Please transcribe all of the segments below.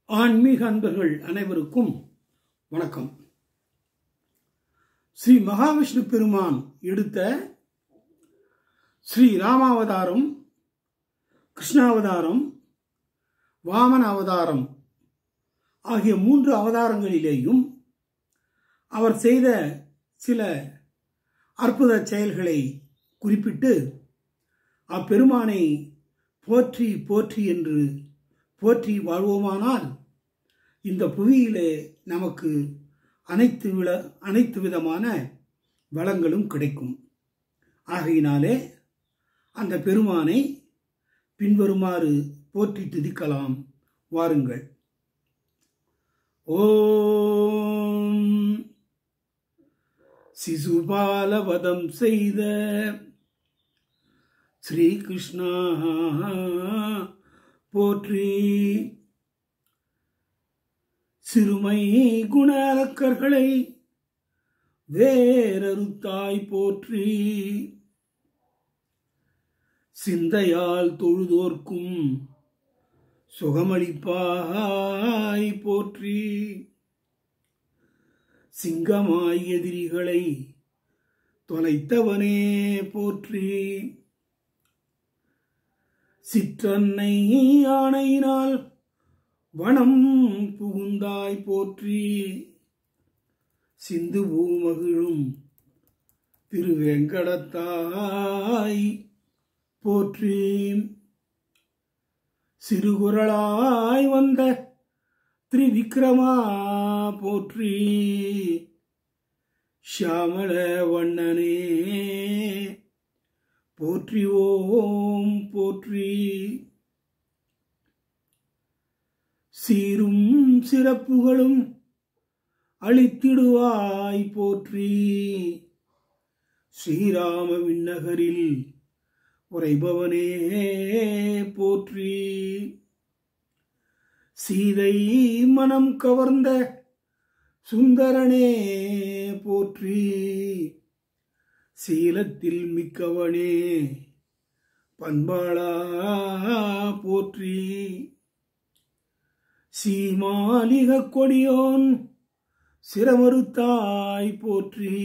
ஆன்மீக அன்பர்கள் அனைவருக்கும் வணக்கம். ஸ்ரீ மகாவிஷ்ணு பெருமான் எடுத்த ஸ்ரீ ராமாவதாரம், கிருஷ்ணாவதாரம், வாமன அவதாரம் ஆகிய 3 அவதாரங்களிலேயும் அவர் செய்த சில அற்புத செயல்களை குறிப்பிட்டு அப்பெருமானை போற்றி போற்றி என்று போற்றி வாழ்வோமானால் இந்த புவியிலே நமக்கு அனைத்து விதமான வளங்களும் கிடைக்கும். ஆகையினாலே அந்த பெருமானை பின்வருமாறு போற்றி துதிக்கலாம். வாருங்கள். ஓம் சிசுபாலவதம் செய்த ஸ்ரீ கிருஷ்ணா போற்றி. சிறுமை குணக்கர்களை வேறறுத்தாய் போற்றி. சிந்தையால் தொழுதோர்க்கும் சுகமளிப்பாய் போற்றி. சிங்கமாய் எதிரிகளை தொலைத்தவனே போற்றி. சிற்றன்னை ஆணையினால் வனம் புகுந்தாய் போற்றி. சிந்து பூமகிழும் திருவேங்கடத்தாய் போற்றி. சிறுகுரலாய் வந்த திரிவிக்ரமா போற்றி. ஷியாமள வண்ணனே போற்றி. ஓம் போற்றி. சீரும் சிறப்புகளும் அளித்திடுவாய் போற்றி. ஸ்ரீராம விண்ணகரில் உரைபவனே போற்றி. சீதை மனம் கவர்ந்த சுந்தரனே போற்றி. சீலத்தில் மிக்கவனே பண்பாளா போற்றி. சீமாலிக கொடியோன் சிரமறுத்தாய் போற்றி.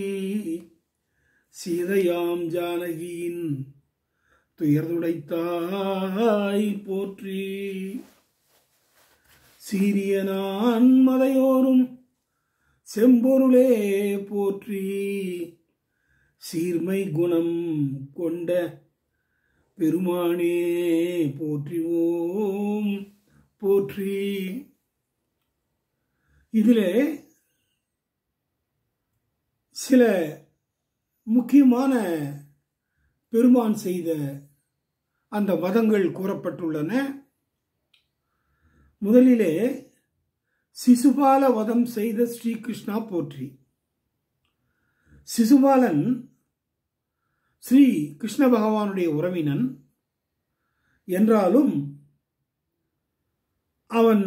சீதையாம் ஜானகியின் துயர்துடைத்தாய் போற்றி. சீரியனான் மதையோரும் செம்பொருளே போற்றி. சீர்மை குணம் கொண்ட பெருமானே போற்றி. ஓம் போற்றி. இதிலே சில முக்கியமான பெருமான் செய்த அந்த வதங்கள் கூறப்பட்டுள்ளன. முதலிலே சிசுபால வதம் செய்த ஸ்ரீகிருஷ்ணா போற்றி. சிசுபாலன் ஸ்ரீ கிருஷ்ண பகவானுடைய உறவினன் என்றாலும் அவன்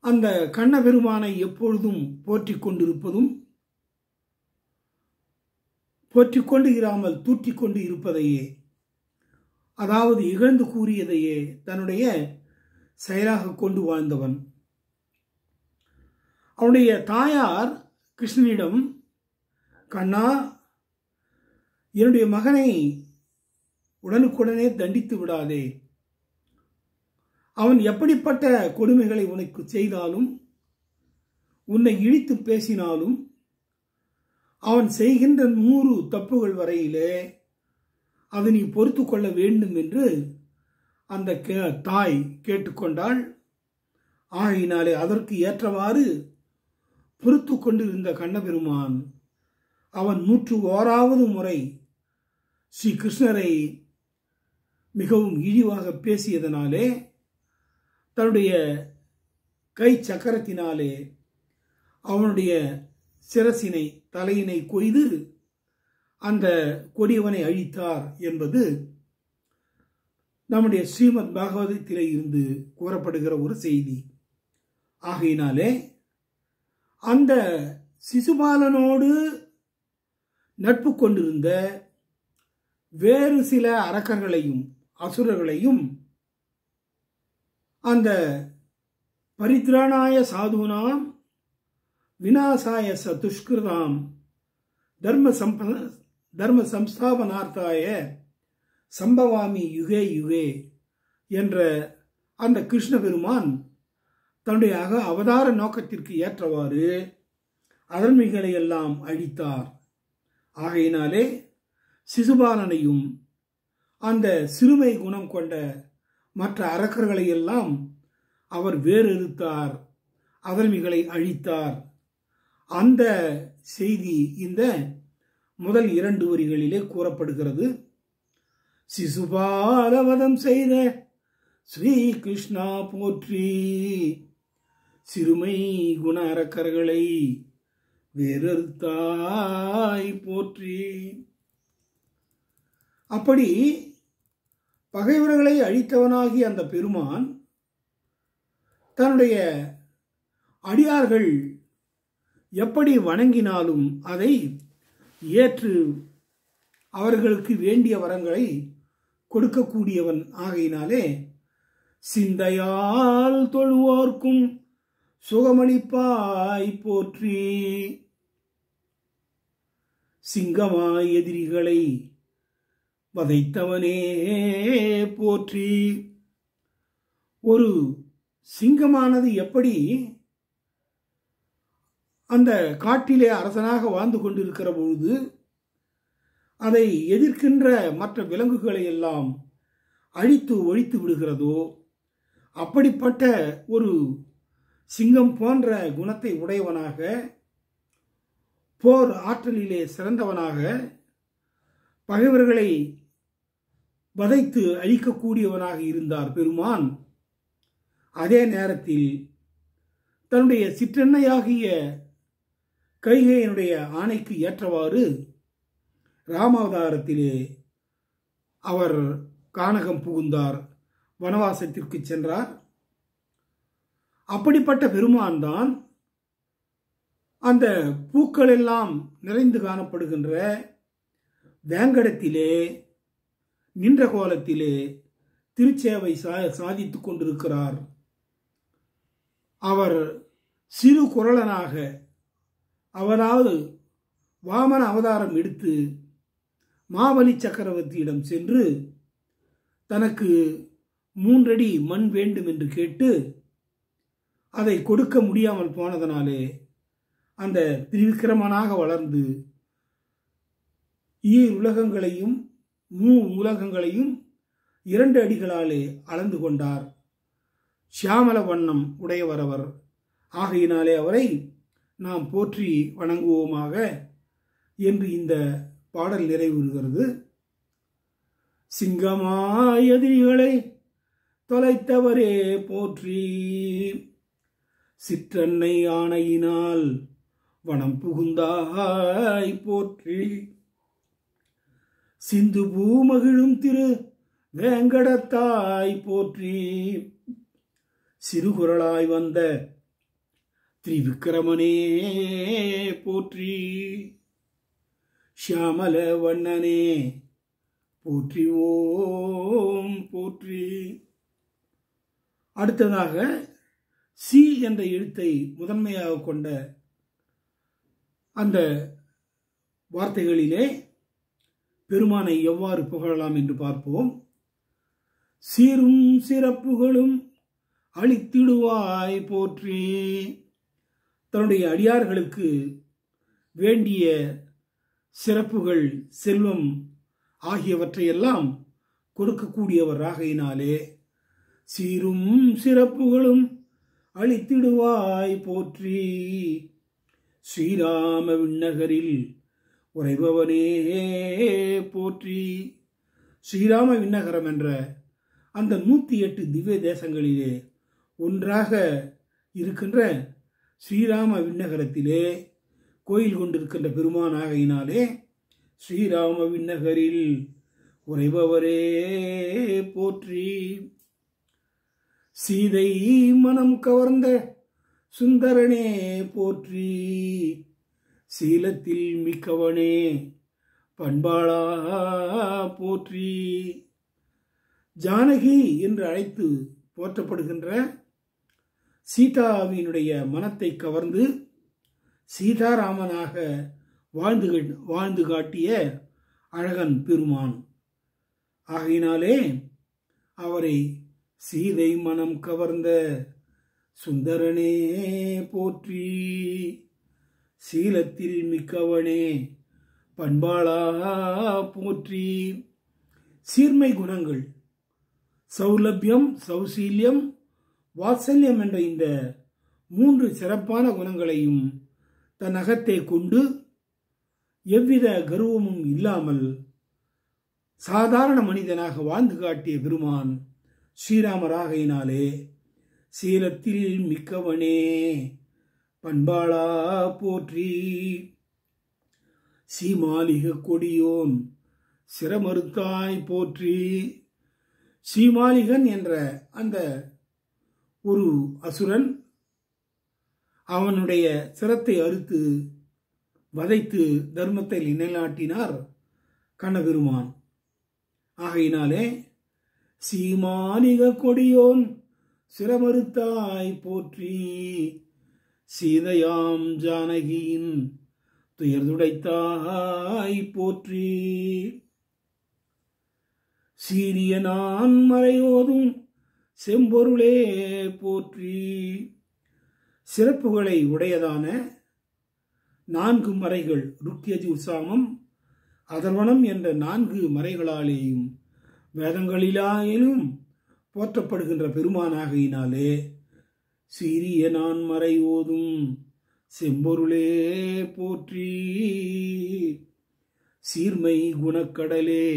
அந்த கண்ண பெருமானை எப்பொழுதும் போற்றிக் கொண்டிருப்பதும் போற்றிக் கொண்டு இராமல் தூற்றிக் கொண்டு இருப்பதையே, அதாவது இகழ்ந்து கூறியதையே தன்னுடைய செயலாக கொண்டு வாழ்ந்தவன். அவனுடைய தாயார் கிருஷ்ணனிடம், கண்ணா, என்னுடைய மகனை உடனுக்குடனே தண்டித்து விடாதே. அவன் எப்படிப்பட்ட கொடுமைகளை உனக்கு செய்தாலும், உன்னை இழித்து பேசினாலும், அவன் செய்கின்ற 100 தப்புகள் வரையிலே அதை நீ பொறுத்து கொள்ள வேண்டும் என்று அந்த தாய் கேட்டுக்கொண்டாள். ஆகையினாலே அதற்கு ஏற்றவாறு பொறுத்து கொண்டிருந்த கண்ணபெருமான் அவன் 101வது முறை ஸ்ரீ கிருஷ்ணரை மிகவும் இழிவாக பேசியதனாலே தன்னுடைய கை சக்கரத்தினாலே அவனுடைய சிரசினை, தலையினை கொய்து அந்த கொடியவனை அழித்தார் என்பது நம்முடைய ஸ்ரீமத் பாகவதத்திலே இருந்து கூறப்படுகிற ஒரு செய்தி. ஆகையினாலே அந்த சிசுபாலனோடு நட்பு கொண்டிருந்த வேறு சில அரக்கர்களையும் அசுரர்களையும் அந்த பரித்ராணாய சாதுனாம் விநாசாய சதுஷ்கிருதாம் தர்ம சம்ஸ்தாபனார்த்தாய சம்பவாமி யுகே யுகே என்ற அந்த கிருஷ்ண பெருமான் தன்னுடைய அவதார நோக்கத்திற்கு ஏற்றவாறு அதர்மிகளை எல்லாம் அழித்தார். ஆகையினாலே சிசுபாலனையும் அந்த சிறுமை குணம் கொண்ட மற்ற அரக்கர்களை எல்லாம் அவர் வேறறுத்தார், அதர்மிகளை அழித்தார். அந்த செய்தி இந்த முதல் 2 வரிகளிலே கூறப்படுகிறது. சிசுபாலவதம் செய்த ஸ்ரீ கிருஷ்ணா போற்றி, சிறுமை குண அரக்கர்களை வேறறுத்தாய் போற்றி. அப்படி பகைவர்களை அழித்தவனாகி அந்த பெருமான் தன்னுடைய அடியார்கள் எப்படி வணங்கினாலும் அதை ஏற்று அவர்களுக்கு வேண்டிய வரங்களை கொடுக்கக்கூடியவன் ஆகையினாலே சிந்தையால் தொழுவோர்க்கும் சுகமளிப்பாய் போற்றி, சிங்கமாய் எதிரிகளை வதைத்தவனே போற்றி. ஒரு சிங்கமானது எப்படி அந்த காட்டிலே அரசனாக வாழ்ந்து கொண்டிருக்கிற பொழுது அதை எதிர்க்கின்ற மற்ற விலங்குகளை எல்லாம் அழித்து ஒழித்து விடுகிறதோ, அப்படிப்பட்ட ஒரு சிங்கம் போன்ற குணத்தை உடையவனாக, போர் ஆற்றலிலே சிறந்தவனாக, பகைவர்களை வதைத்து அழிக்கக்கூடியவனாக இருந்தார் பெருமான். அதே நேரத்தில் தன்னுடைய சிற்றன்னையாகிய கைகேயினுடைய ஆணைக்கு ஏற்றவாறு ராமாவதாரத்திலே அவர் கானகம் புகுந்தார், வனவாசத்திற்கு சென்றார். அப்படிப்பட்ட பெருமான் தான் அந்த பூக்கள் எல்லாம் நிறைந்து காணப்படுகின்ற வேங்கடத்திலே நின்ற கோலத்திலே திருச்சேவை சாதித்துக் கொண்டிருக்கிறார். அவர் சிறு குரலனாக, அவரால் வாமன அவதாரம் எடுத்து மாவலி சக்கரவர்த்தியிடம் சென்று தனக்கு 3 அடி மண் வேண்டும் என்று கேட்டு அதை கொடுக்க முடியாமல் போனதனாலே அந்த திரிவிக்கிரமனாக வளர்ந்து உலகங்களையும் உலகங்களையும் 2 அடிகளாலே அளந்து கொண்டார். சியாமல வண்ணம் உடையவர் அவர். ஆகையினாலே அவரை நாம் போற்றி வணங்குவோமாக என்று இந்த பாடல் நிறைவுறுகிறது. சிங்கமாய் எதிரிகளை தொலைத்தவரே போற்றி, சிற்றன்னை ஆணையினால் வனம் புகுந்தாய் போற்றி, சிந்து பூமகிழும் திரு வேங்கடத்தாய் போற்றி, சிறுகுரலாய் வந்த திரிவிக்கிரமனே போற்றி, ஷியாமல வண்ணனே போற்றி ஓம் போற்றி. அடுத்ததாக சி என்ற எழுத்தை முதன்மையாக கொண்ட அந்த வார்த்தைகளிலே பெருமானை எவ்வாறு புகழலாம் என்று பார்ப்போம். சீரும் சிறப்புகளும் அளித்திடுவாய் போற்றி, தன்னுடைய அடியார்களுக்கு வேண்டிய சிறப்புகள், செல்வம் ஆகியவற்றையெல்லாம் கொடுக்கக்கூடியவர் ஆகையினாலே சீரும் சிறப்புகளும் அளித்திடுவாய் போற்றி, ஸ்ரீராம விண்ணகரில் உறைபவனே போற்றி. ஸ்ரீராம விண்ணகரம் என்ற அந்த 108 திவ்ய தேசங்களிலே ஒன்றாக இருக்கின்ற ஸ்ரீராம விண்ணகரத்திலே கோயில் கொண்டிருக்கின்ற பெருமான் ஆகையினாலே ஸ்ரீராம விண்ணகரில் உறைபவரே போற்றி, சீதை மனம் கவர்ந்த சுந்தரனே போற்றி, சீலத்தில் மிக்கவனே பண்பாளா போற்றி, ஜானகி என்று அழைத்து போற்றப்படுகின்ற சீதாவினுடைய மனத்தை கவர்ந்து சீதாராமனாக வாழ்ந்து காட்டிய அழகன் பெருமான். ஆகையினாலே அவரை சீதை மனம் கவர்ந்த சுந்தரனே போற்றி, சீலத்தில் மிக்கவனே பண்பாளா போற்றி. சீர்மை குணங்கள் சௌலபியம், சௌசீல்யம், வாத்சல்யம் என்ற இந்த 3 சிறப்பான குணங்களையும் தன் அகத்தை கொண்டு எவ்வித கர்வமும் இல்லாமல் சாதாரண மனிதனாக வாழ்ந்து காட்டிய பெருமான் ஸ்ரீராமராகையினாலே சீலத்தில் மிக்கவனே பண்பாளா போற்றி, சீமாலிக கொடியோன் சிரமறுத்தாய் போற்றி. சீமாலிகன் என்ற அந்த ஒரு அசுரன் அவனுடைய சிரத்தை அறுத்து வதைத்து தர்மத்தை நிலைநாட்டினார் கண்ணபெருமான். ஆகையினாலே சீமாலிக கொடியோன் சிரமறுத்தாய் போற்றி, சீதையாம் ஜானகியின் துயர்துடைத்தாய் போற்றி. சீரிய நான் மறையோதும் செம்பொருளே போற்றி. சிறப்புகளை உடையதான 4 மறைகள் ருக்யஜு சாமம் அதர்வனம் என்ற 4 மறைகளாலேயும் வேதங்களிலாயிலும் போற்றப்படுகின்ற பெருமானாகையினாலே சீரிய நான் மறை ஓதும் செம்பொருளே போற்றி, சீர்மை குணக்கடலே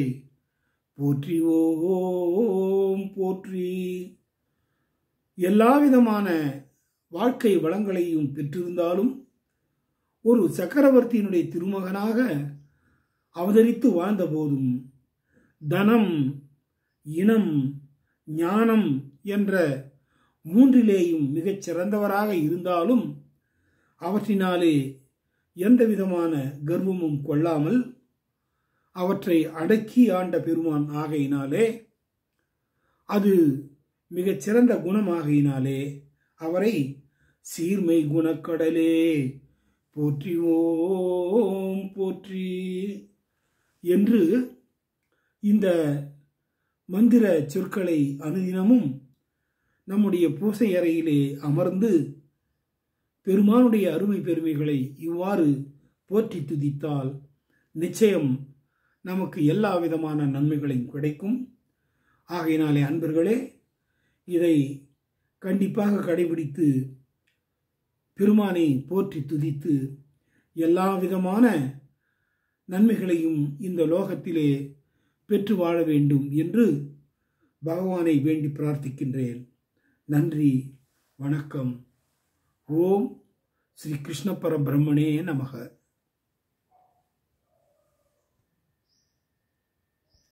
போற்றி ஓம் போற்றி. எல்லாவிதமான வாழ்க்கை வளங்களையும் பெற்றிருந்தாலும் ஒரு சக்கரவர்த்தியினுடைய திருமகனாக அவதரித்து வாழ்ந்த போதும் தனம், இனம், ஞானம் என்ற 3லேயும் மிகச் சிறந்தவராக இருந்தாலும் அவற்றினாலே எந்த விதமான கர்வமும் கொள்ளாமல் அவற்றை அடக்கி ஆண்ட பெருமான் ஆகையினாலே அது மிகச் சிறந்த குணமாகையினாலே அவரை சீர்மை குணக்கடலே போற்றி ஓம் போற்றி என்று இந்த மந்திர சொற்களை அனுதினமும் நம்முடைய பூசை அறையிலே அமர்ந்து பெருமானுடைய அருமை பெருமைகளை இவ்வாறு போற்றி துதித்தால் நிச்சயம் நமக்கு எல்லா விதமான நன்மைகளையும் கிடைக்கும். ஆகையினாலே அன்பர்களே, இதை கண்டிப்பாக கடைபிடித்து பெருமானை போற்றி துதித்து எல்லா விதமான நன்மைகளையும் இந்த லோகத்திலே பெற்று வாழ வேண்டும் என்று பகவானை வேண்டி பிரார்த்திக்கின்றேன். நன்றி, வணக்கம். ஓம் ஸ்ரீ கிருஷ்ண பரபிரம்மணே நமக.